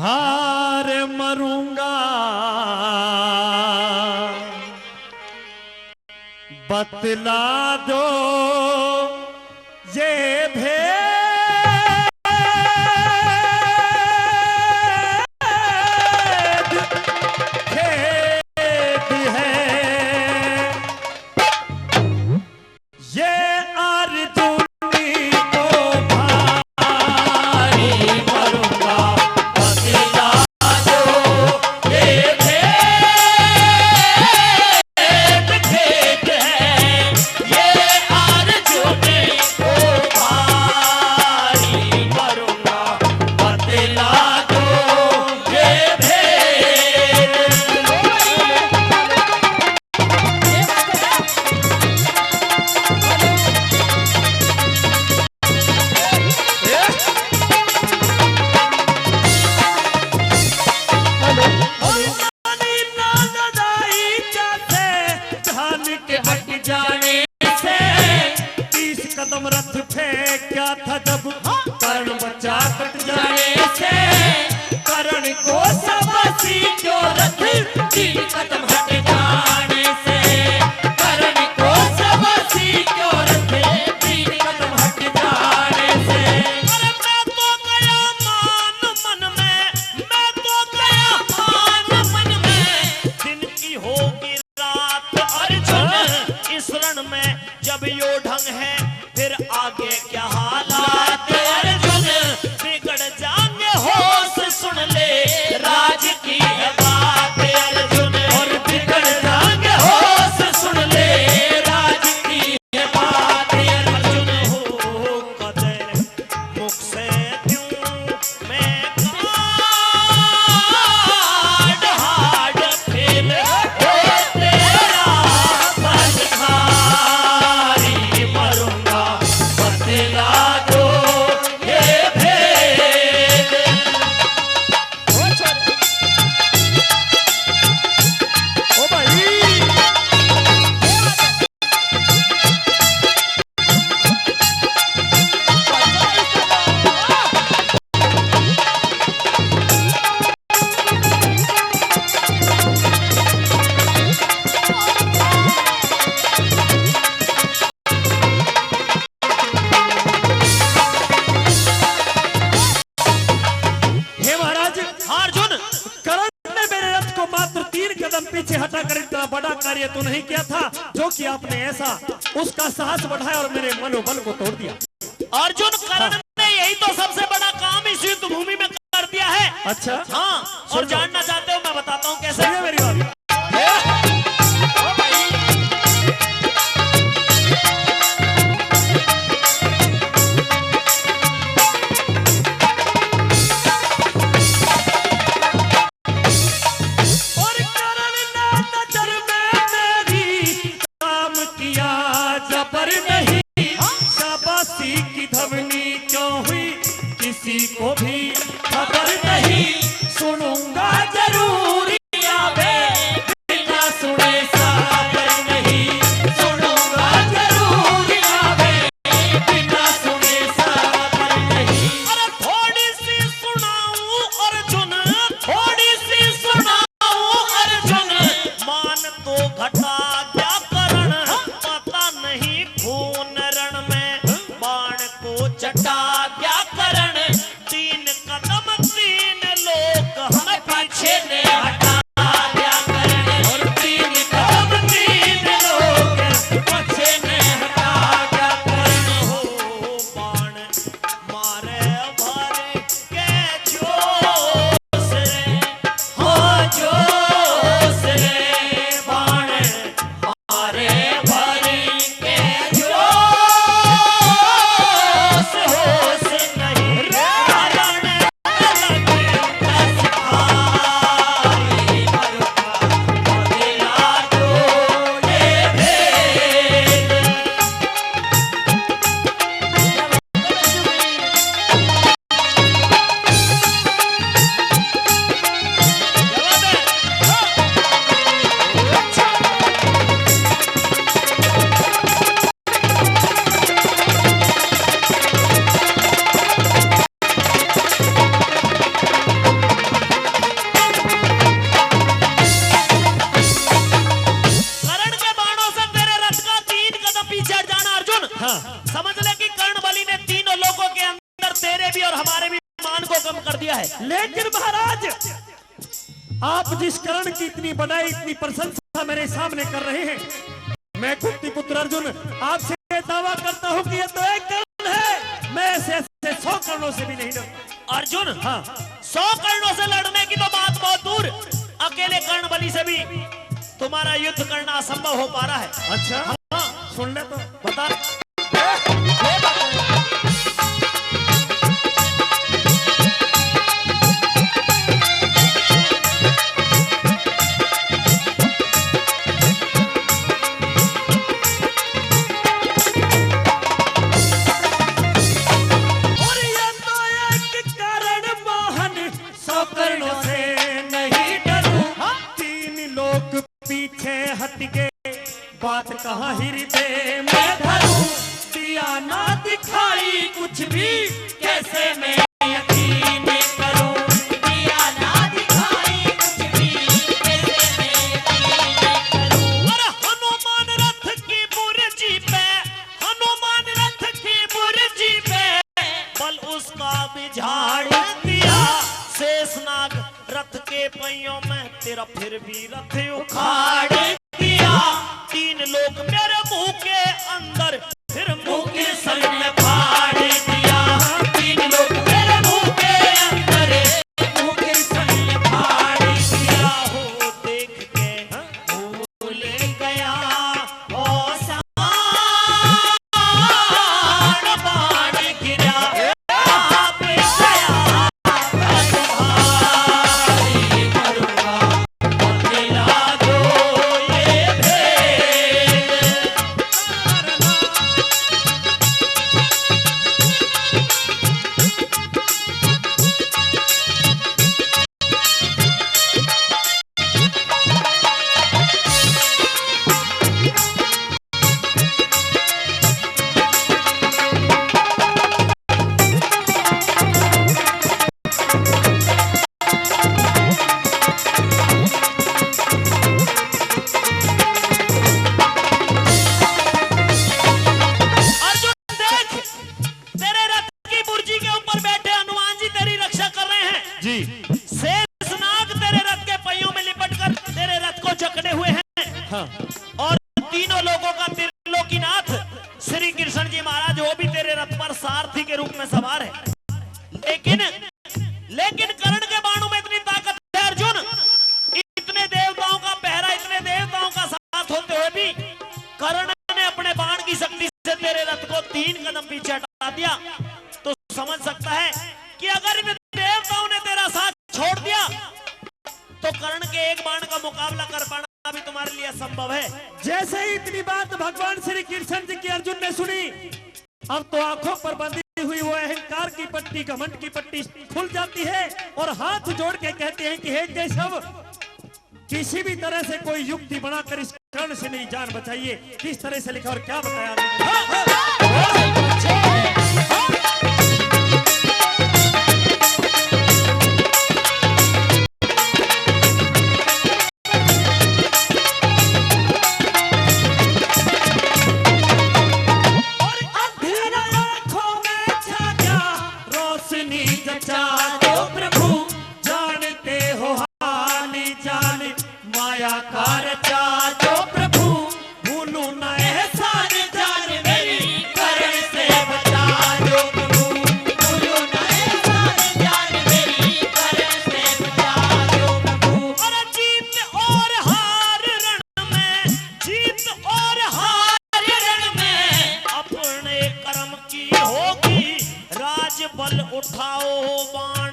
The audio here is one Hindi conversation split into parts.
हार मरूंगा बतला दो ये भेद खेद है ये अर्जुनी को भारी मरूंगा बतला दो ये भेद खेद है ये अर्जुनी को भारी मरूंगा बतला दो ये भेद। जाने से 30 कदम रथ फेंका था जब कर्ण बचा कट जाने से कर्ण को सबसी जो रथ 3 कदम हट जाने से कर्ण को सबसी जो रथ 3 कदम हट जाने से। अरे मैं तो गया मान मन में मैं तो गया मान मन में दिन की होगी रात अर्जुन इस रण में जब यो ढंग है फिर आगे क्या हालात अर्जुन बिगड़ जाएंगे होश सुन ले राज की है बात अर्जुन और बिगड़ जाएंगे होश सुन ले राज की है बात अर्जुन हो कदर मुख से दूं मैं काट हाड फेल हो तेरा बदखारी मरूंगा बतला दो ये भेद। ओ भाई हे महाराज अर्जुन कर्ण ने मेरे रथ को मात्र 3 कदम पीछे हटाकर इतना बड़ा कार्य तो नहीं किया था जो कि आपने ऐसा उसका साहस बढ़ाया और मेरे मनोबल को तोड़ दिया। अर्जुन कर्ण ने यही तो सबसे बड़ा काम इस युद्ध भूमि में कर दिया है। अच्छा हाँ और जानना चाहते हो मैं बताता हूँ कैसे। सुनिए मेरी बात। और कर्ण ने नजर में मेरी काम किया जबर नहीं शाबाशी की धवनी क्यों हुई किसी को भी खबर नहीं सुनूंगा जरूर आवे बिना सुने साबर नहीं सुनूंगा जरूर आवे बिना सुने साबर नहीं। अरे थोड़ी सी सुनाऊं अर्जुन थोड़ी सी सुनाऊं अर्जुन मान तो घटा क्या करण पता नहीं खून रण में बाण को चटा क्या करण 3 कदम 3 लोग हम पीछे ने हटा क्या करण और 3 कदम 3 लोग पीछे ने हटा क्या करण हो बाण मारे भर के जोश रे हो जोश रे बाण मारे भर के जोश होश नहीं रण लगे दिया है। लेकिन महाराज, आप जिस कर्ण की इतनी बड़ाई, इतनी प्रशंसा मेरे सामने कर रहे हैं, मैं कुंती पुत्र अर्जुन आपसे दावा करता हूं कि ये तो एक कर्ण है। मैं ऐसे 100 कर्णों से भी नहीं डरता। अर्जुन, हाँ, 100 कर्णों से लड़ने की तो बात बहुत दूर, अकेले कर्ण बलि से भी तुम्हारा युद्ध करना असंभव हो पा रहा है। अच्छा, हाँ, सुन ले तो बता। पीछे हट के बात कहाँ हृदय में धरूं, दिया ना दिखाई कुछ भी कैसे मैं यकीन करूं, दिया ना दिखाई कुछ भी कैसे मैं यकीन करूं। और हनुमान रथ की बुर्जी पे, हनुमान रथ की बुर्जी पे बल उसका बिझाड़ दिया, शेषनाग रथ के पहियों में तेरा फिर भी रथ उखाड़ दिया, 3 लोग मेरे मुंह के अंदर फिर मुंह के संग में फाड़ दिया, 3 लोग मेरे मुंह के अंदर मुंह के संग में फाड़ दिया। हो देख के भूल गया ओ सान बाण गिरा, आप गया हाँ। और तीनों लोगों का त्रिलोकीनाथ श्री कृष्ण जी महाराज वो भी तेरे रथ पर सारथी के रूप में सवार है। लेकिन कर्ण के बाणों में इतनी ताकत है अर्जुन, इतने देवताओं का पहरा, इतने देवताओं का साथ होते हुए भी कर्ण ने अपने बाण की शक्ति से तेरे रथ को 3 कदम पीछे हटा दिया। तो समझ सकता है कि अगर इन देवताओं ने तेरा साथ छोड़ दिया तो कर्ण के एक बाण का मुकाबला कर पाना भी तुम्हारे लिए असंभव है। जैसे ही इतनी बात भगवान श्री कृष्ण जी की अर्जुन ने सुनी, अब तो आंखों पर बंधी हुई वो अहंकार की पट्टी, घमंड की पट्टी खुल जाती है और हाथ जोड़ के कहते हैं कि हे केशव, किसी भी तरह से कोई युक्ति बनाकर इस कर्ण से मेरी जान बचाइए। किस तरह से लिखा और क्या बताया? बल उठाओ बाण,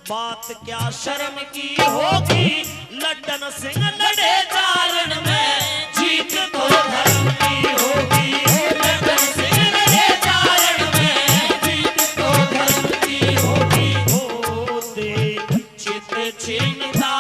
बात क्या शर्म की होगी, लड्डन सिंह लड़े चारण में, जीत तो धर्म की होगी, लड्डन सिंह लड़े चारण में, जीत तो धर्म की होगी। हो दे चित छिन्नता